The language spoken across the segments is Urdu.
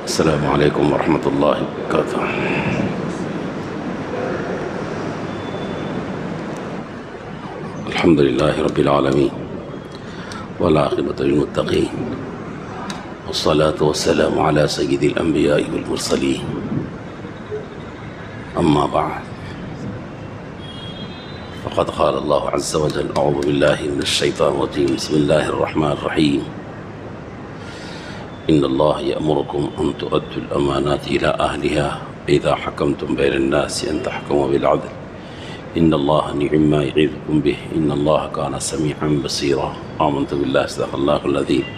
السلام علیکم ورحمۃ اللہ وبرکاتہ۔ الحمد للہ رب العالمین والعاقبۃ للمتقین والصلاة والسلام علی سید الانبیاء والمرسلین، اما بعد فقد قال اللہ عز وجل اعوذ باللہ من الشیطان الرجیم بسم اللہ الرحمن الرحیم ان اللہ یأمرکم ان تؤدوا الامانات الى اہلها اذا حکمتم بین الناس ان تحکموا بالعدل ان اللہ نعم ما یعظکم به ان اللہ کان سمیعا بصیرا۔ آمنت باللہ صدق اللہ العظیم۔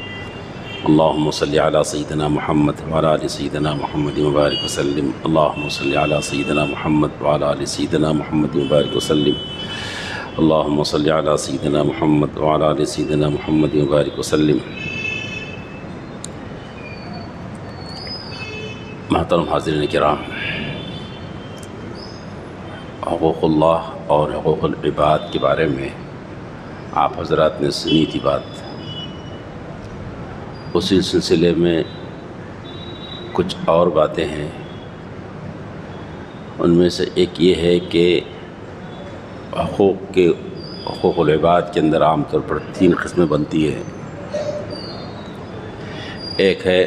اللہم صلی علی سیدنا محمد وعلی آل سیدنا محمد وبارک وسلم۔ اللہم صلی علی سیدنا محمد وعلی آل سیدنا محمد وبارک وسلم۔ اللہم صلی علی سیدنا محمد وعلی آل سیدنا محمد وبارک وسلم۔ محترم حاضرین کرام، حقوق اللہ اور حقوق العباد کے بارے میں آپ حضرات نے سنی تھی بات۔ اسی سلسلے میں کچھ اور باتیں ہیں، ان میں سے ایک یہ ہے کہ حقوق العباد کے اندر عام طور پر 3 قسمیں بنتی ہے۔ ایک ہے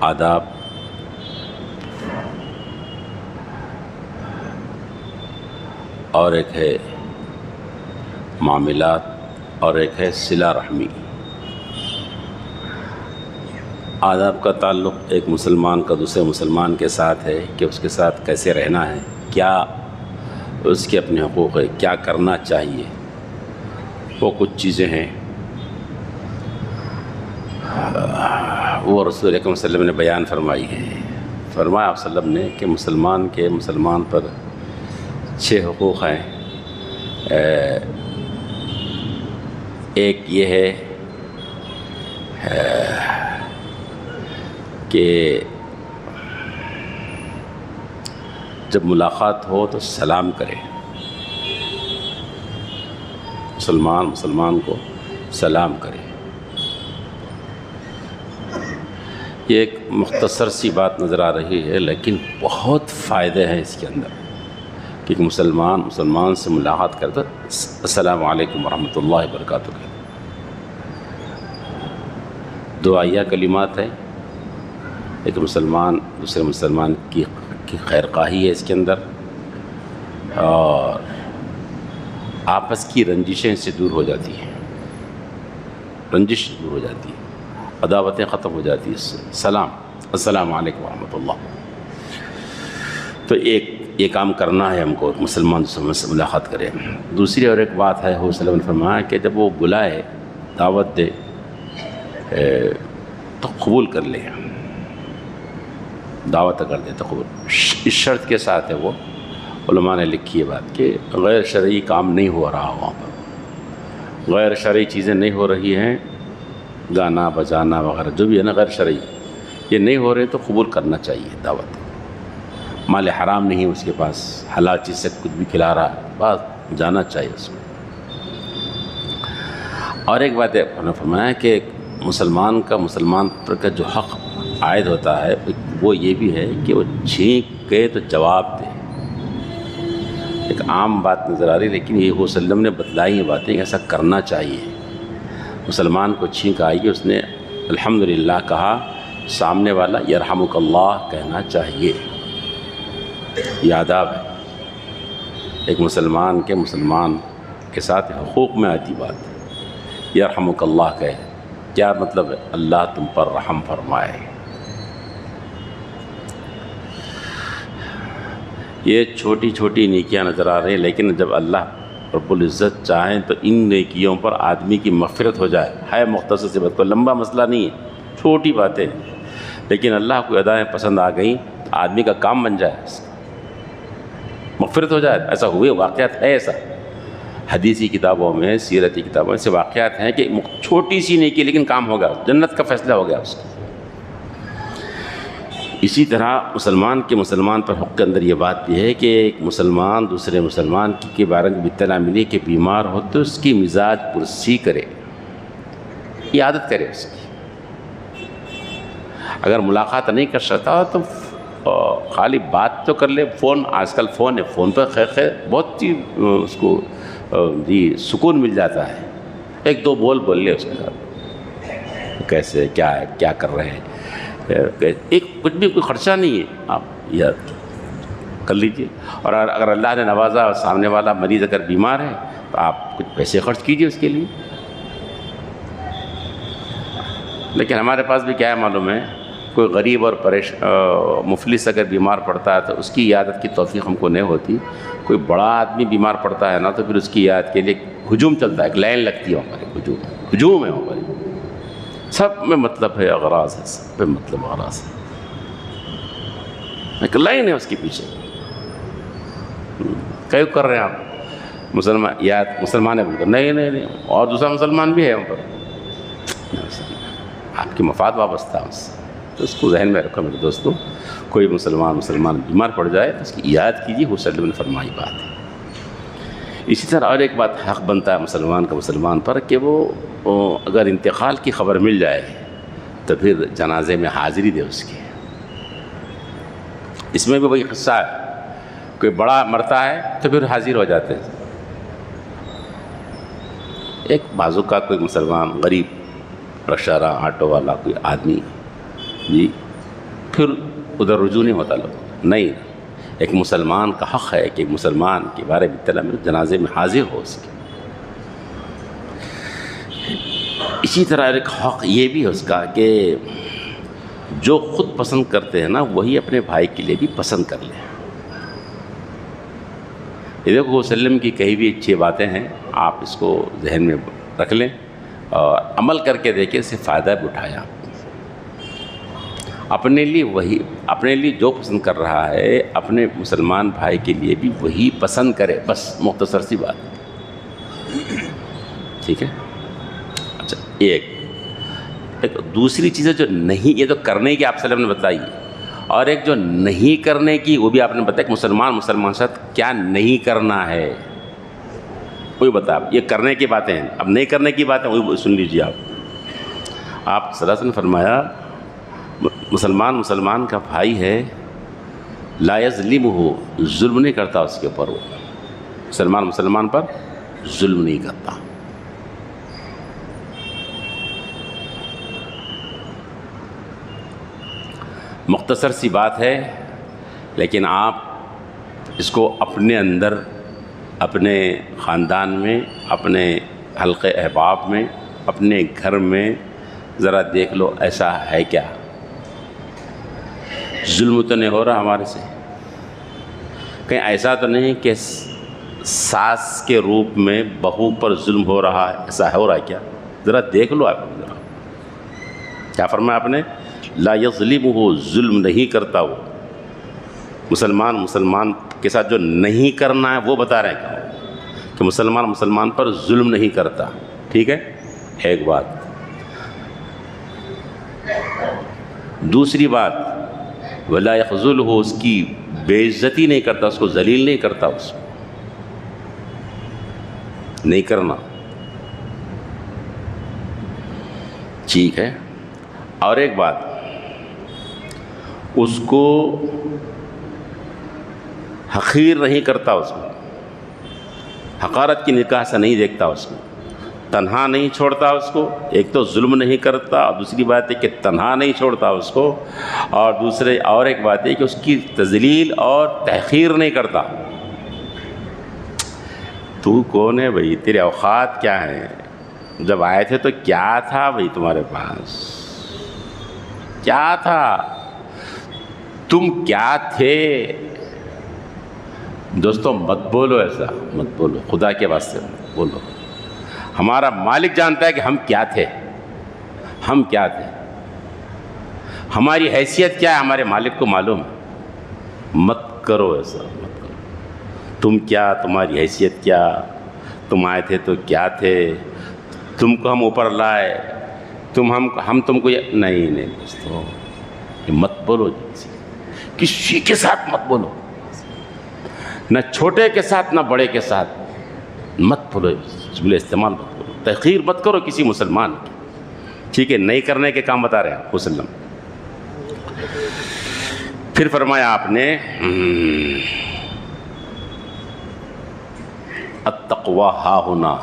آداب، اور ایک ہے معاملات، اور ایک ہے صلہ رحمی۔ آداب کا تعلق ایک مسلمان کا دوسرے مسلمان کے ساتھ ہے کہ اس کے ساتھ کیسے رہنا ہے، کیا اس کے اپنے حقوق ہے، کیا کرنا چاہیے، وہ کچھ چیزیں ہیں وہ رسول اکرم صلی اللہ علیہ وسلم نے بیان فرمائی ہے۔ فرمایا آپ صلی اللہ علیہ وسلم نے کہ مسلمان پر 6 حقوق ہیں۔ ایک یہ ہے کہ جب ملاقات ہو تو سلام کرے، مسلمان کو سلام کرے۔ یہ ایک مختصر سی بات نظر آ رہی ہے، لیکن بہت فائدے ہیں اس کے اندر کہ مسلمان سے ملاقات کرتا السلام علیکم ورحمۃ اللہ وبرکاتہ کے دعائیہ کلمات ہیں۔ ایک مسلمان دوسرے مسلمان کی خیر خواہی ہے اس کے اندر، اور آپس کی رنجشیں اس سے دور ہو جاتی ہیں، رنجش دور ہو جاتی ہے، عداوتیں ختم ہو جاتی ہیں اس سے۔ السلام علیکم ورحمۃ اللہ۔ تو یہ کام کرنا ہے ہم کو، مسلمان سے ملاقات کرے۔ دوسری اور ایک بات ہے، حضور صلی اللہ علیہ وسلم نے فرمایا کہ جب وہ بلائے، دعوت دے تو قبول کر لے، دعوت اگر دے تو قبول۔ اس شرط کے ساتھ ہے، وہ علماء نے لکھی ہے بات کہ غیر شرعی کام نہیں ہو رہا وہاں پر، غیر شرعی چیزیں نہیں ہو رہی ہیں، گانا بجانا وغیرہ جو بھی ہے نا غیر شرعی، یہ نہیں ہو رہے تو قبول کرنا چاہیے دعوت۔ مال حرام نہیں اس کے پاس، حلال چیز سے کچھ بھی کھلا رہا ہے، بس جانا چاہیے اس کو۔ اور ایک بات ہے فرمایا کہ مسلمان پر کا جو حق عائد ہوتا ہے وہ یہ بھی ہے کہ وہ چھینک گئے تو جواب دے۔ ایک عام بات نظر آ رہی، لیکن یہ حضور صلی اللہ علیہ وسلم نے بتلائی یہ باتیں کہ ایسا کرنا چاہیے۔ مسلمان کو چھینک آئی، اس نے الحمدللہ کہا، سامنے والا یرحمک اللہ کہنا چاہیے۔ یہ آداب ہے۔ ایک مسلمان کے ساتھ حقوق میں آتی بات، یرحمک اللہ کہے، کیا مطلب ہے؟ اللہ تم پر رحم فرمائے۔ یہ چھوٹی چھوٹی نیکیاں نظر آ رہی ہیں، لیکن جب اللہ رب العزت چاہیں تو ان نیکیوں پر آدمی کی مغفرت ہو جائے۔ ہے مختصر سی بات، کوئی لمبا مسئلہ نہیں ہے، چھوٹی باتیں، لیکن اللہ کو ادائیں پسند آ گئیں تو آدمی کا کام بن جائے، مغفرت ہو جائے۔ ایسا ہوئے واقعات ہے، ایسا حدیثی کتابوں میں، سیرتی کتابوں میں ایسے واقعات ہیں کہ چھوٹی سی نیکی لیکن کام ہو گیا، جنت کا فیصلہ ہو گیا اس کا۔ اسی طرح مسلمان پر حق کے اندر یہ بات بھی ہے کہ ایک مسلمان دوسرے مسلمان کے بارے میں اطلاع ملی کہ بیمار ہو تو اس کی مزاج پرسی کرے، یہ عادت کرے اس کی۔ اگر ملاقات نہیں کر سکتا تو خالی بات تو کر لے. فون آج کل فون ہے, فون پہ خیر بہت ہی اس کو جی سکون مل جاتا ہے. ایک دو بول لے اس کے ساتھ, کیسے کیا ہے, کیا کر رہے ہیں, ایک کچھ بھی کوئی خرچہ نہیں ہے, آپ یاد کر لیجئے. اور اگر اللہ نے نوازا اور سامنے والا مریض اگر بیمار ہے تو آپ کچھ پیسے خرچ کیجئے اس کے لیے. لیکن ہمارے پاس بھی کیا ہے معلوم ہے, کوئی غریب اور مفلس اگر بیمار پڑتا ہے تو اس کی عیادت کی توفیق ہم کو نہیں ہوتی. کوئی بڑا آدمی بیمار پڑتا ہے نا تو پھر اس کی عیادت کے لیے ہجوم چلتا ہے, ایک لائن لگتی ہے ہمارے, ہجوم ہے ہمارے. سب میں مطلب ہے, اغراض ہے, سب پہ مطلب اغراض ہے, ایک لائن ہے اس کے پیچھے. کیوں کر رہے ہیں آپ مسلمان ہے بول کر, نہیں اور دوسرا مسلمان بھی ہے وہاں پر, آپ کی مفاد وابستہ ہے اس سے. تو اس کو ذہن میں رکھو میرے دوستو, کوئی مسلمان بیمار پڑ جائے تو اس کی عیادت کیجیے, حضور صلی اللہ علیہ وسلم نے فرمائی بات ہے. اسی طرح اور ایک بات حق بنتا ہے مسلمان کا مسلمان پر کہ وہ اگر انتقال کی خبر مل جائے تو پھر جنازے میں حاضری دے اس کی. اس میں بھی وہی قصہ ہے, کوئی بڑا مرتا ہے تو پھر حاضر ہو جاتے ہیں. ایک بازو کا کوئی مسلمان غریب رکشہ آٹو والا کوئی آدمی جی, پھر ادھر رجوع نہیں ہوتا لوگ نہیں. ایک مسلمان کا حق ہے کہ ایک مسلمان کے بارے میں اطلاع میں جنازے میں حاضر ہو اس کے. اسی طرح ایک حق یہ بھی ہے اس کا کہ جو خود پسند کرتے ہیں نا وہی اپنے بھائی کے لیے بھی پسند کر لیں. یہ دیکھو وسلم کی کہی بھی اچھی باتیں ہیں, آپ اس کو ذہن میں رکھ لیں اور عمل کر کے دیکھیں, اس سے فائدہ بھی اٹھایا. اپنے لیے جو پسند کر رہا ہے اپنے مسلمان بھائی کے لیے بھی وہی پسند کرے, بس مختصر سی بات, ٹھیک ہے. اچھا ایک دوسری چیزیں جو نہیں, یہ تو کرنے کی آپ صلی اللہ علیہ وسلم نے بتائی, اور ایک جو نہیں کرنے کی وہ بھی آپ نے بتایا کہ مسلمان ساتھ کیا نہیں کرنا ہے, وہی بتا. یہ کرنے کی باتیں ہیں, اب نہیں کرنے کی باتیں وہی سن لیجیے آپ. آپ صلی اللہ علیہ وسلم نے فرمایا مسلمان کا بھائی ہے, لا یظلمہ, ظلم نہیں کرتا اس کے اوپر, وہ مسلمان پر ظلم نہیں کرتا. مختصر سی بات ہے, لیکن آپ اس کو اپنے اندر, اپنے خاندان میں, اپنے حلقے احباب میں, اپنے گھر میں ذرا دیکھ لو, ایسا ہے کیا؟ ظلم تو نہیں ہو رہا ہمارے سے؟ کہیں ایسا تو نہیں کہ ساس کے روپ میں بہو پر ظلم ہو رہا ہے, ایسا ہو رہا ہے کیا؟ ذرا دیکھ لو. آپ ذرا کیا فرمایا آپ نے, لا یظلمہ, ظلم نہیں کرتا وہ. مسلمان کے ساتھ جو نہیں کرنا ہے وہ بتا رہے ہیں کہ مسلمان پر ظلم نہیں کرتا, ٹھیک ہے. ایک بات. دوسری بات, ولا یخذلہ, اس کی بے عزتی نہیں کرتا, اس کو ذلیل نہیں کرتا, اس کو نہیں کرنا, ٹھیک ہے. اور ایک بات, اس کو حقیر نہیں کرتا, اس کو حقارت کی نگاہ سے نہیں دیکھتا, اس کو تنہا نہیں چھوڑتا اس کو. ایک تو ظلم نہیں کرتا, اور دوسری بات ہے کہ تنہا نہیں چھوڑتا اس کو, اور ایک بات ہے کہ اس کی تذلیل اور تحقیر نہیں کرتا. تو کون ہے بھائی, تیرے اوقات کیا ہیں؟ جب آئے تھے تو کیا تھا بھائی تمہارے پاس, کیا تھا, تم کیا تھے؟ دوستو مت بولو ایسا, مت بولو, خدا کے واسطے مت بولو. ہمارا مالک جانتا ہے کہ ہم کیا تھے, ہم کیا تھے, ہماری حیثیت کیا ہے, ہمارے مالک کو معلوم ہے. مت کرو ایسا, مت کرو. تم کیا, تمہاری حیثیت کیا, تم آئے تھے تو کیا تھے, تم کو ہم اوپر لائے, ہم تم کو نہیں دوستو, مت بولو. کسی کے ساتھ مت بولو, نہ چھوٹے کے ساتھ نہ بڑے کے ساتھ مت بولو, جملے استعمال مت کرو, تحقیر مت کرو کسی مسلمان کی, ٹھیک ہے. نہیں کرنے کے کام بتا رہے ہیں وسلم. پھر فرمایا آپ نے التقویٰ ہا ہونا،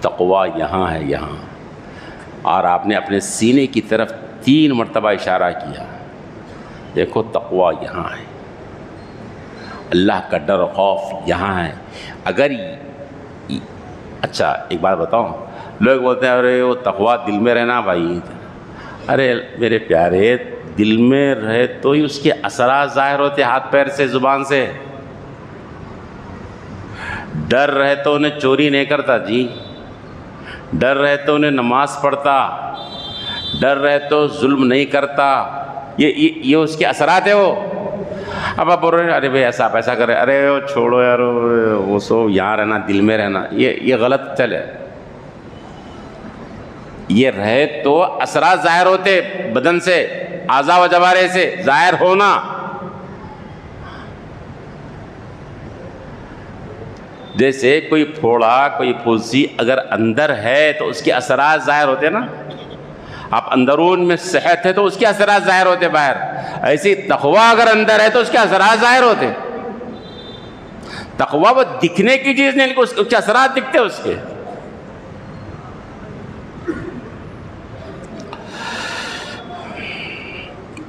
تقویٰ یہاں ہے، یہاں. اور آپ نے اپنے سینے کی طرف 3 مرتبہ اشارہ کیا، دیکھو تقویٰ یہاں ہے، اللہ کا ڈر و خوف یہاں ہے. اگر اچھا ایک بات بتاؤں، لوگ بولتے ہیں ارے وہ تقویٰ دل میں رہنا بھائی. ارے میرے پیارے، دل میں رہے تو ہی اس کے اثرات ظاہر ہوتے، ہاتھ پیر سے، زبان سے. ڈر رہے تو انہیں چوری نہیں کرتا جی، ڈر رہے تو انہیں نماز پڑھتا، ڈر رہے تو ظلم نہیں کرتا. یہ اس کے اثرات ہیں. وہ اب آپ بول رہے ہیں ارے بھائی ایسا آپ ایسا کرے، ارے وہ چھوڑو یار، وہ سو یہاں رہنا، دل میں رہنا، یہ غلط چلے. یہ رہے تو اثرات ظاہر ہوتے، بدن سے، اعضاء و جوارح سے ظاہر ہونا. جیسے کوئی پھوڑا، کوئی پھوسی اگر اندر ہے تو اس کے اثرات ظاہر ہوتے نا. آپ اندرون میں صحت ہے تو اس کے اثرات ظاہر ہوتے باہر. ایسی تقویٰ اگر اندر ہے تو اس کے اثرات ظاہر ہوتے. تقویٰ وہ دکھنے کی چیز نہیں، اس کے اثرات دکھتے اس کے.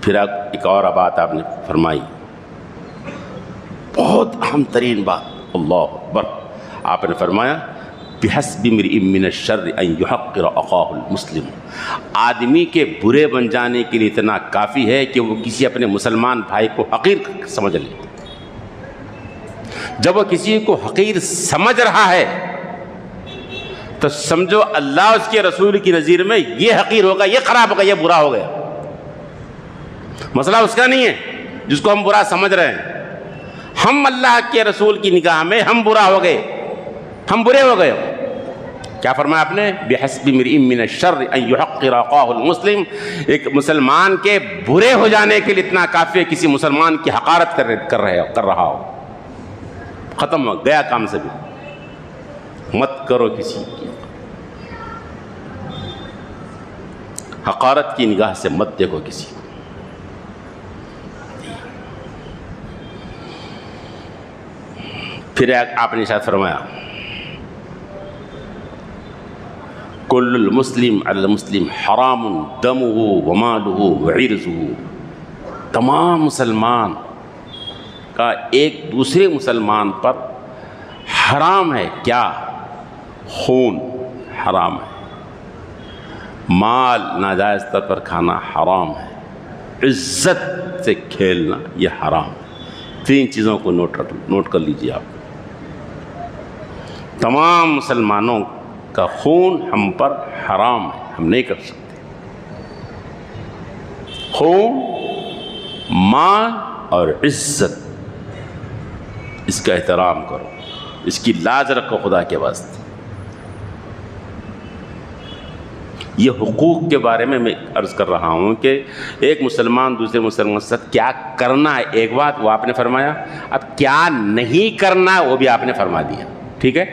پھر ایک اور بات آپ نے فرمائی، بہت اہم ترین بات، اللہ اکبر. آپ نے فرمایا بِحَسْبِ امْرِئٍ مِّنَ الشَّرِّ أَن يُحَقِّرَ أَخَاهُ الْمُسْلِمَ. آدمی کے برے بن جانے کے لیے اتنا کافی ہے کہ وہ کسی اپنے مسلمان بھائی کو حقیر سمجھ لے. جب وہ کسی کو حقیر سمجھ رہا ہے تو سمجھو اللہ اس کے رسول کی نظیر میں یہ حقیر ہوگا، یہ خراب ہوگا، یہ برا ہو گیا. مسئلہ اس کا نہیں ہے جس کو ہم برا سمجھ رہے ہیں. ہم اللہ کے رسول کی نگاہ میں ہم برا ہو گئے، ہم برے ہو گئے. کیا فرمایا آپ نے؟ بِحَسْبِ امْرِئٍ مِّنَ الشَّرِّ أَن يُحَقِّرَ أَخَاهُ الْمُسْلِمَ. ایک مسلمان کے برے ہو جانے کے لیے اتنا کافی ہے کسی مسلمان کی حقارت کر رہا ہو. ختم ہو گیا کام سے بھی. مت کرو کسی کی حقارت کی نگاہ سے، مت دیکھو کسی کو. پھر آپ نے شاید فرمایا کل المسلم علی المسلم حرام دمہ ومالہ وعرضہ. تمام مسلمان کا ایک دوسرے مسلمان پر حرام ہے. کیا؟ خون حرام ہے، مال ناجائز طور پر کھانا حرام ہے، عزت سے کھیلنا یہ حرام ہے. 3 چیزوں کو نوٹ کر لیجیے آپ. تمام مسلمانوں کا خون ہم پر حرام ہے، ہم نہیں کر سکتے. خون، مال اور عزت، اس کا احترام کرو، اس کی لاج رکھو خدا کے واسطے. یہ حقوق کے بارے میں عرض کر رہا ہوں کہ ایک مسلمان دوسرے مسلمان کے ساتھ کیا کرنا ہے ایک بات، وہ آپ نے فرمایا. اب کیا نہیں کرنا وہ بھی آپ نے فرما دیا. ٹھیک ہے.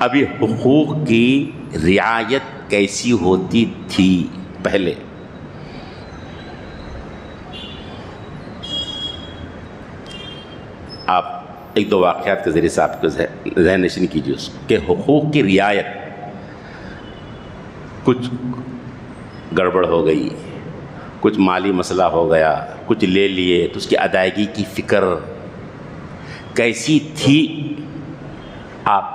ابھی حقوق کی رعایت کیسی ہوتی تھی پہلے؟ آپ 1-2 واقعات کے ذریعے سے آپ کو ذہن نشین کیجیے اس کو کہ حقوق کی رعایت. کچھ گڑبڑ ہو گئی، کچھ مالی مسئلہ ہو گیا، کچھ لے لیے تو اس کی ادائیگی کی فکر کیسی تھی. آپ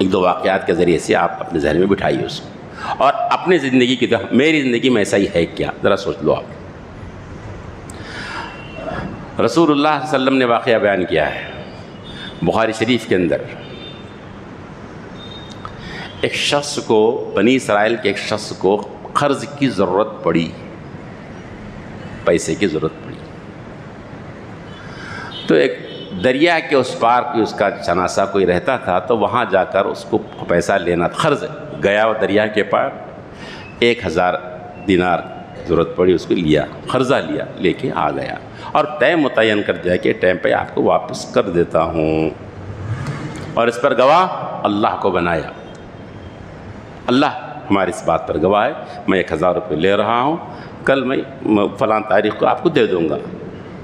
1-2 واقعات کے ذریعے سے آپ اپنے ذہن میں بٹھائیے اس کو، اور اپنی زندگی کی میری زندگی میں ایسا ہی ہے کیا، ذرا سوچ لو. آپ رسول اللہ صلی اللہ علیہ وسلم نے واقعہ بیان کیا ہے بخاری شریف کے اندر. ایک شخص کو، بنی اسرائیل کے ایک شخص کو قرض کی ضرورت پڑی، پیسے کی ضرورت پڑی. تو ایک دریا کے اس پار کی اس کا شناسہ کوئی رہتا تھا، تو وہاں جا کر اس کو پیسہ لینا تھا. قرض گیا وہ دریا کے پار، 1000 دینار ضرورت پڑی، اس کو لیا، قرضہ لیا، لے کے آ گیا اور ٹائم متعین کر دیا کہ ٹائم پہ آپ کو واپس کر دیتا ہوں. اور اس پر گواہ اللہ کو بنایا. اللہ ہماری اس بات پر گواہ ہے، میں 1000 روپے لے رہا ہوں، کل میں فلاں تاریخ کو آپ کو دے دوں گا۔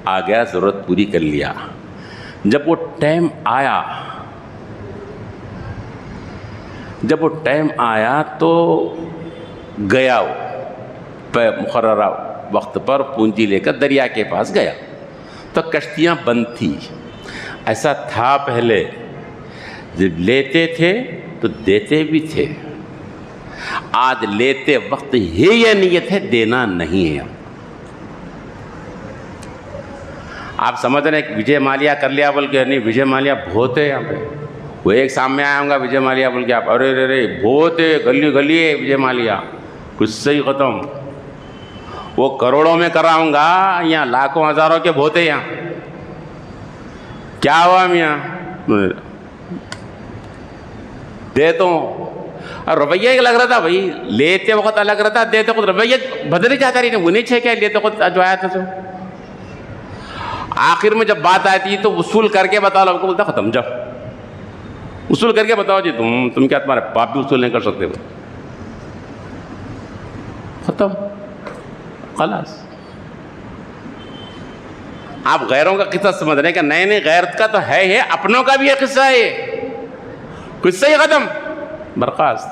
آ گیا، ضرورت پوری کر لیا۔ جب وہ ٹائم آیا تو گیا، وہ مقررہ وقت پر پونجی لے کر دریا کے پاس گیا تو کشتیاں بند تھی۔ ایسا تھا پہلے، جب لیتے تھے تو دیتے بھی تھے، آج لیتے وقت ہی یہ نیت ہے دینا نہیں ہے۔ آپ سمجھ رہے ہیں کہ وجے مالیا کر لیا بول کے، نہیں، وجے مالیا بہت ہے یہاں پہ۔ وہ ایک سامنے آیا ہوں گا وجے مالیا بول کے، آپ ارے رے بہت ہے، گلی گلی ہے وجے مالیا، کچھ صحیح ختم۔ وہ کروڑوں میں کراؤں گا یا لاکھوں ہزاروں کے بہت ہے یہاں؟ کیا ہوا میاں؟ دے تو رویہ ایک لگ رہا تھا بھائی، لیتے وقت الگ رہتا، دیتے وقت رویہ بدل جاتا رہی، وہ نہیں چھے کیا لیتے وقت جو آیا تھا سو۔ آخر میں جب بات آئی تھی تو وصول کر کے بتاؤ، لوگوں کو بولتا ختم، جاؤ وصول کر کے بتاؤ جی، تم کیا تمہارے باپ بھی وصول نہیں کر سکتے؟ ختم، خلاص۔ آپ غیروں کا قصہ سمجھ رہے ہیں کہ نہیں، غیرت کا تو ہے، اپنوں کا بھی یہ قصہ ہے، قصہ ہی ختم، برخاست۔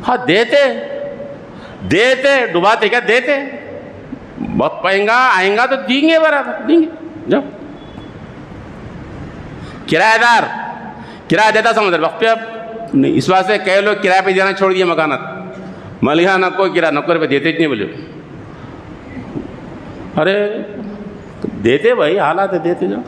ہاں دیتے ڈباتے کیا، دیتے وقت آئیں گا تو دیں گے، برابر دیں گے۔ جاؤ، کرایہ دار کرایہ دیتا سمجھ رہے وقت پہ، اب نہیں، اس واسطے کئی لوگ کرایہ پہ دینا چھوڑ دیے مکانات، ملکہ نہ کوئی کرایہ، نوکر پہ دیتے نہیں بولے۔ ارے دیتے بھائی، حالات ہے، دیتے جاؤ۔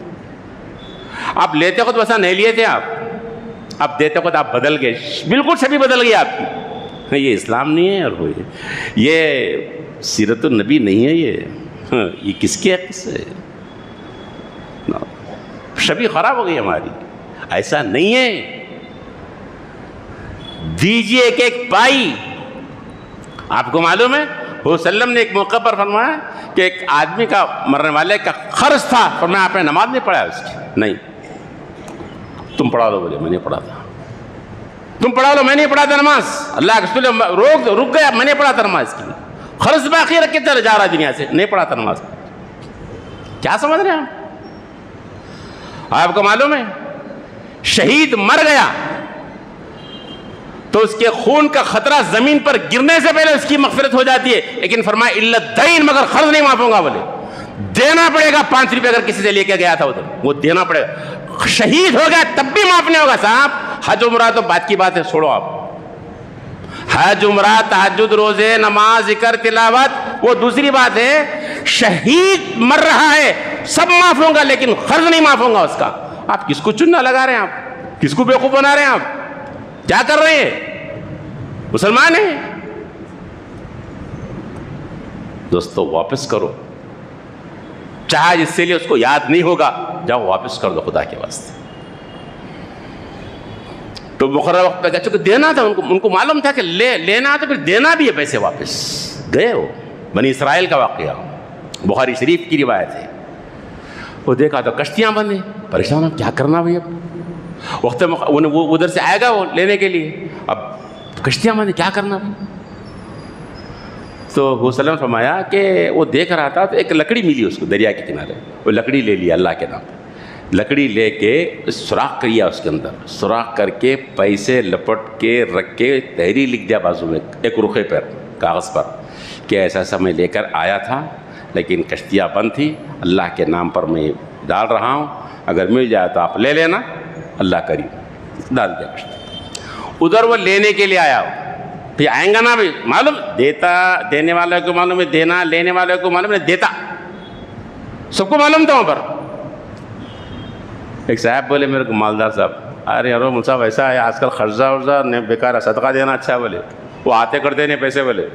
آپ لیتے وقت ویسا نہیں لیے تھے، آپ دیتے وقت آپ بدل گئے، بالکل شبیہ بدل گئی آپ کی۔ یہ اسلام نہیں ہے، اور یہ سیرت النبی نہیں ہے، یہ کس کے قصے ہے؟ شبیہ خراب ہو گئی ہماری، ایسا نہیں ہے۔ دیجئے ایک ایک پائی۔ آپ کو معلوم ہے حضور صلی اللہ علیہ وسلم نے ایک موقع پر فرمایا کہ ایک آدمی کا، مرنے والے کا قرض تھا، فرمایا آپ نے نماز نہیں پڑھا اس کی؟ نہیں۔ تم پڑھا دو، بولے میں نہیں پڑھا تھا۔ تم پڑھا لو، میں نہیں پڑھا تھا نماز، اللہ کے رسول رک گیا، میں نہیں پڑھا تھا نماز کی، قرض باقی رکھ کے چلے جا رہا دنیا سے، نہیں پڑھا تھا نماز۔ کیا سمجھ رہے ہیں آپ کو معلوم ہے شہید مر گیا تو اس کے خون کا خطرہ زمین پر گرنے سے پہلے اس کی مغفرت ہو جاتی ہے، لیکن فرمایا الا الدین، مگر قرض نہیں معاف ہوگا، بولے دینا پڑے گا 5 روپے، اگر کسی سے لے کے گیا تھا ادھر وہ دینا پڑے گا۔ شہید ہو گیا تب بھی معاف نہیں ہوگا صاحب۔ حج عمرہ تو بات کی بات ہے، چھوڑو آپ، حج عمرہ تہجد روزے نماز ذکر تلاوت وہ دوسری بات ہے، شہید مر رہا ہے سب معاف ہوگا لیکن قرض نہیں معاف ہوگا اس کا۔ آپ کس کو چننا لگا رہے ہیں؟ آپ کس کو بیوقوف بنا رہے ہیں؟ آپ کیا کر رہے ہیں؟ مسلمان ہیں دوستو، واپس کرو، چاہے جس سے لیے اس کو یاد نہیں ہوگا، جاؤ واپس کر دو خدا کے واسطے۔ تو مقررہ وقت پہ گیا، چونکہ دینا تھا ان کو معلوم تھا کہ لینا تو پھر دینا بھی ہے پیسے، واپس گئے۔ وہ بنی اسرائیل کا واقعہ، بخاری شریف کی روایت ہے۔ وہ دیکھا تو کشتیاں بند ہیں، پریشان ہو، کیا کرنا بھائی؟ اب وقت وہ ادھر سے آئے گا وہ لینے کے لیے، اب کشتیاں بند ہیں، کیا کرنا بھائی؟ تو حضور صلی اللہ علیہ وسلم فرمایا کہ وہ دیکھ رہا تھا تو ایک لکڑی ملی اس کو دریا کے کنارے، وہ لکڑی لے لیا اللہ کے نام پہ، لکڑی لے کے سوراخ کیا اس کے اندر، سوراخ کر کے پیسے لپٹ کے رکھ کے تحریر لکھ دیا بازو میں ایک رخے پر کاغذ پر کہ ایسا ایسا میں لے کر آیا تھا لیکن کشتیاں بند تھی، اللہ کے نام پر میں ڈال رہا ہوں، اگر مل جائے تو آپ لے لینا، اللہ کریم۔ ڈال دیا کشتی۔ ادھر وہ لینے کے لیے آیا، پھر آئیں گا نا بھی معلوم، دینے والے کو معلوم ہے دینا، لینے والے کو معلوم ہے دیتا، سب کو معلوم تھا وہاں پر۔ ایک صاحب بولے میرے کو، مالدار صاحب، ارے یار مول صاحب ایسا ہے آج کل قرضہ ورضہ نہیں بیکار ہے، صدقہ دینا اچھا ہے، بولے وہ آتے کرتے نہیں پیسے، بولے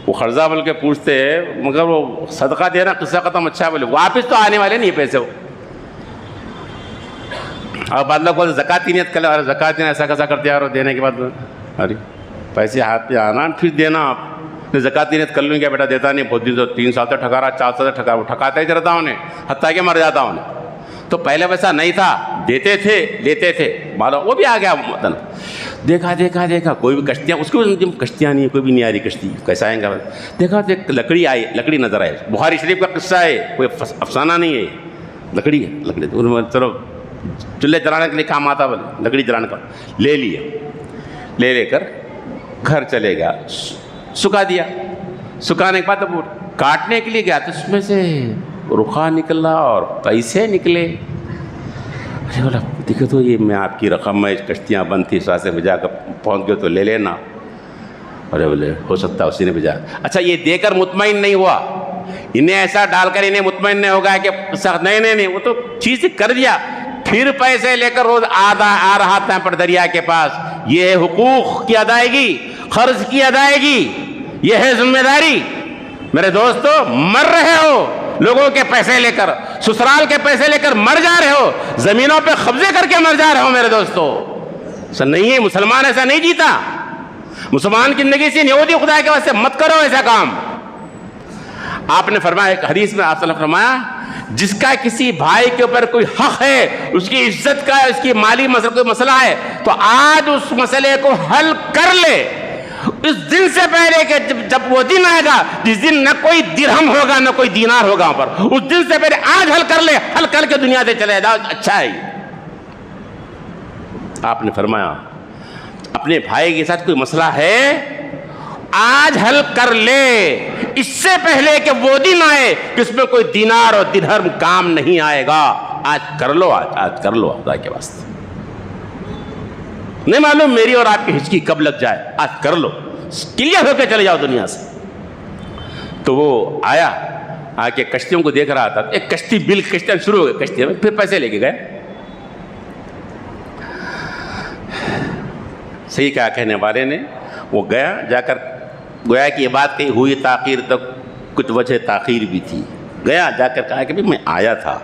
وہ قرضہ بول کے پوچھتے ہیں مگر وہ صدقہ دینا قصہ ختم اچھا ہے، بولے واپس تو آنے والے نہیں پیسے۔ اور بعد لوگ بولے زکوٰۃ کی نیت کر لے، اور زکوٰۃ دینا ایسا کیسا کرتے ہیں، اور دینے کے بعد ارے پیسے ہاتھ پہ آنا پھر دینا، آپ زکوٰۃ کی نیت کر لوں گا بیٹا دیتا نہیں، بہت دن سے 3 سال سے ٹھکا رہا، 4 سال سے ٹھکا، وہ ٹھکاتا ہی رہتا انہیں حتیٰ کہ مر جاتا انہیں۔ تو پہلے ویسا نہیں تھا، دیتے تھے لیتے تھے، معلوم وہ بھی آ گیا مطلب۔ دیکھا کوئی بھی کشتیاں، اس کو کشتیاں نہیں، کوئی بھی نہیں آ رہی کشتی، کیسا آئیں گا؟ دیکھا تو ایک لکڑی آئی، لکڑی نظر آئے، بخاری شریف کا قصہ ہے، کوئی افسانہ نہیں ہے، لکڑی ہے، لکڑی چلو چولہے جلانے کے لیے کام آتا، بولے لکڑی جلانے کا، لے لیا، لے کر گھر چلے گا، سکھا دیا، سکھانے کے بعد وہ کاٹنے کے لیے گیا تو اس میں سے رخا نکلا اور پیسے نکلے۔ ارے بولا دیکھو تو یہ میں آپ کی رقم میں کشتیاں بند تھی، ساتھ سے بھیجا کر پہنچ گئے تو لے لینا۔ ارے بولے ہو سکتا ہے اسی نے بھیجا۔ اچھا یہ دے کر مطمئن نہیں ہوا، انہیں ایسا ڈال کر انہیں مطمئن نہیں ہوگا کہ سخت نہیں، وہ تو چیز کر دیا، پھر پیسے لے کر روز آ رہا تھا پر دریا کے پاس۔ یہ ہے حقوق کی ادائیگی، قرض کی ادائیگی، یہ ہے ذمہ داری۔ میرے دوستو مر رہے ہو لوگوں کے پیسے لے کر، سسرال کے پیسے لے کر مر جا رہے ہو، زمینوں پہ قبضے کر کے مر جا رہے ہو میرے دوستو۔ ایسا نہیں ہے، مسلمان ایسا نہیں جیتا۔ مسلمان کی زندگی سے نہیں ہوتی، خدا کے واسطے مت کرو ایسا کام۔ آپ نے فرمایا ایک حدیث میں، آپ صلی اللہ علیہ وسلم نے فرمایا جس کا کسی بھائی کے اوپر کوئی حق ہے، اس کی عزت کا، اس کی مالی کوئی مسئلہ ہے، تو آج اس مسئلے کو حل کر لے، اس دن سے پہلے کہ جب وہ دن آئے گا جس دن نہ کوئی درہم ہوگا نہ کوئی دینار ہوگا وہاں پر، اس دن سے پہلے آج حل کر لے، حل کر کے دنیا سے چلے جاؤ، اچھا ہے۔ آپ نے فرمایا اپنے بھائی کے ساتھ کوئی مسئلہ ہے آج حل کر لے، اس سے پہلے کہ وہ دن آئے کہ اس میں کوئی دینار اور درہم کام نہیں آئے گا۔ آج کر لو، آج کر لو خدا کے واسطے۔ نہیں معلوم میری اور آپ کی ہچکی کب لگ جائے، آج کر لو، کلیئر ہو کے چلے جاؤ دنیا سے۔ تو وہ آیا، آ کے کشتیوں کو دیکھ رہا تھا، ایک کشتی کشتیاں شروع ہو گئی کشتی میں، پھر پیسے لے کے گئے۔ صحیح کہا کہنے والے نے، وہ گیا، جا کر گویا کہ یہ بات کہی ہوئی تاخیر، تو کچھ وجہ تاخیر بھی تھی، گیا جا کر کہا کہ میں آیا تھا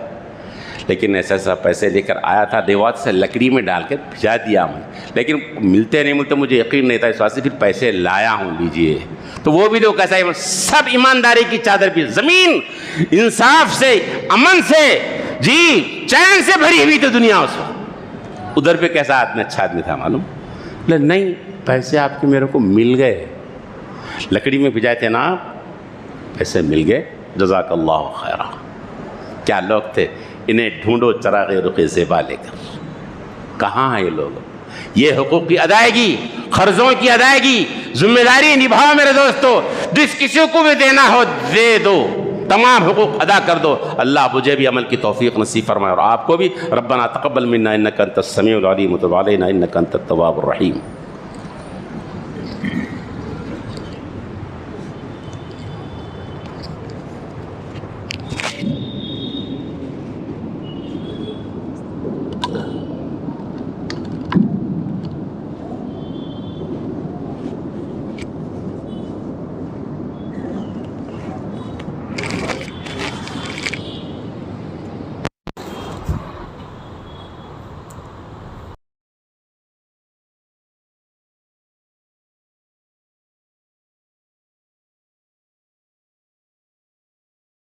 لیکن ایسا پیسے لے کر آیا تھا، دیوات سے لکڑی میں ڈال کے بھجا دیا ہوں، لیکن ملتے نہیں ملتے مجھے یقین نہیں تھا، اس واسطے پھر پیسے لایا ہوں، لیجئے۔ تو وہ بھی لوگ کیسا ہے، سب ایمانداری کی چادر بھی، زمین انصاف سے، امن سے، جی چین سے بھری ہوئی تھی دنیا اس وقت۔ ادھر پہ کیسا آدمی، اچھا آدمی تھا معلوم، نہیں پیسے آپ کے میرے کو مل گئے، لکڑی میں بھجائے تھے نا آپ، پیسے مل گئے، جزاک اللہ خیرہ۔ کیا لوگ تھے، انہیں ڈھونڈو چراغ رخ زیبا لے کر، کہاں ہیں یہ لوگ؟ یہ حقوق کی ادائیگی، قرضوں کی ادائیگی، ذمہ داری نبھاؤ میرے دوستو، جس کسی کو بھی دینا ہو دے دو، تمام حقوق ادا کر دو۔ اللہ مجھے بھی عمل کی توفیق نصیب فرمائے اور آپ کو بھی۔ ربنا تقبل منا انک انت السمیع العلیم وتب علینا انک انت التواب الرحیم۔